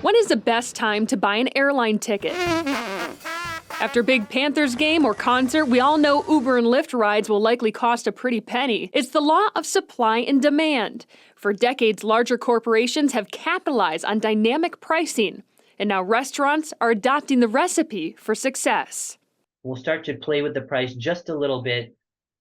When is the best time to buy an airline ticket? After big Panthers game or concert, we all know Uber and Lyft rides will likely cost a pretty penny. It's the law of supply and demand. For decades, larger corporations have capitalized on dynamic pricing, and now restaurants are adopting the recipe for success. We'll start to play with the price just a little bit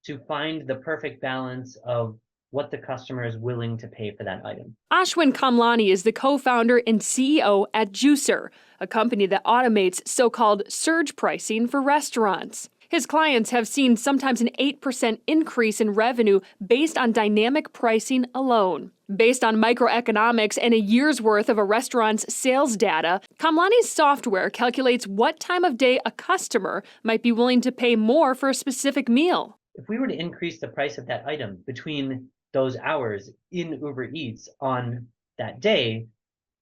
to find the perfect balance of what the customer is willing to pay for that item. Ashwin Kamlani is the co-founder and CEO at Juicer, a company that automates so-called surge pricing for restaurants. His clients have seen sometimes an 8% increase in revenue based on dynamic pricing alone. Based on microeconomics and a year's worth of a restaurant's sales data, Kamlani's software calculates what time of day a customer might be willing to pay more for a specific meal. If we were to increase the price of that item between those hours in Uber Eats on that day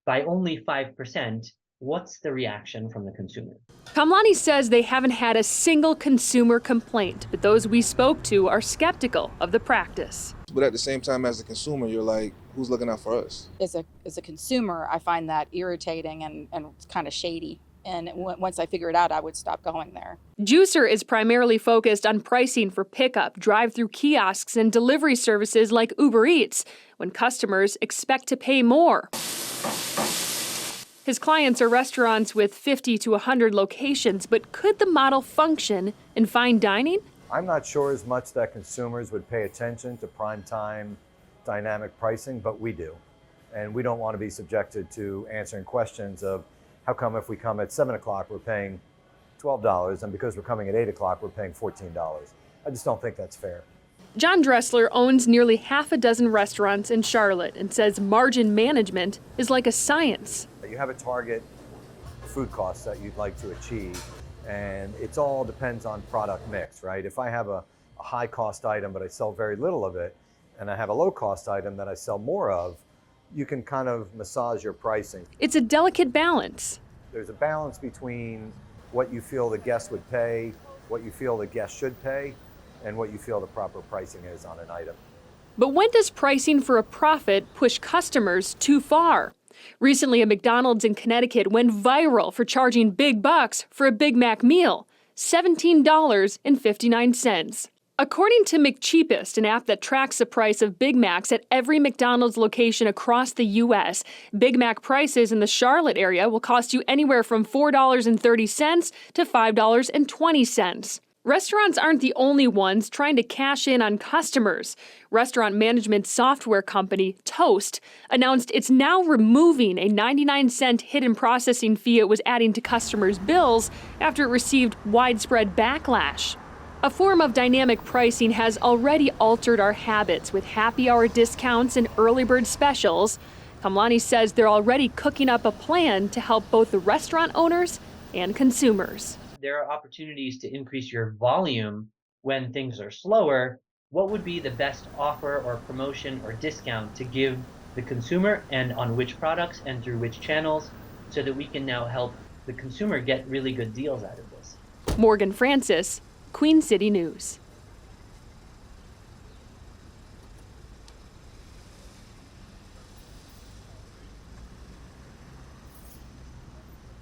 by only 5%, what's the reaction from the consumer? Kamlani says they haven't had a single consumer complaint, but those we spoke to are skeptical of the practice. But at the same time, as a consumer, you're like, who's looking out for us? As a consumer, I find that irritating and it's kind of shady. And once I figure it out, I would stop going there. Juicer is primarily focused on pricing for pickup, drive-through kiosks, and delivery services like Uber Eats, when customers expect to pay more. His clients are restaurants with 50 to 100 locations, but could the model function in fine dining? I'm not sure as much that consumers would pay attention to prime time dynamic pricing, but we do. And we don't want to be subjected to answering questions of how come if we come at 7 o'clock we're paying $12 and because we're coming at 8 o'clock we're paying $14. I just don't think that's fair. John Dressler owns nearly half a dozen restaurants in Charlotte and says margin management is like a science. You have a target food cost that you'd like to achieve, and it all depends on product mix, right? If I have a high cost item but I sell very little of it, and I have a low cost item that I sell more of, you can kind of massage your pricing. It's a delicate balance. There's a balance between what you feel the guest would pay, what you feel the guest should pay, and what you feel the proper pricing is on an item. But when does pricing for a profit push customers too far? Recently, a McDonald's in Connecticut went viral for charging big bucks for a Big Mac meal, $17.59. According to McCheapest, an app that tracks the price of Big Macs at every McDonald's location across the U.S., Big Mac prices in the Charlotte area will cost you anywhere from $4.30 to $5.20. Restaurants aren't the only ones trying to cash in on customers. Restaurant management software company Toast announced it's now removing a 99-cent hidden processing fee it was adding to customers' bills after it received widespread backlash. A form of dynamic pricing has already altered our habits with happy hour discounts and early bird specials. Kamlani says they're already cooking up a plan to help both the restaurant owners and consumers. There are opportunities to increase your volume when things are slower. What would be the best offer or promotion or discount to give the consumer, and on which products and through which channels, so that we can now help the consumer get really good deals out of this? Morgan Francis, Queen City News.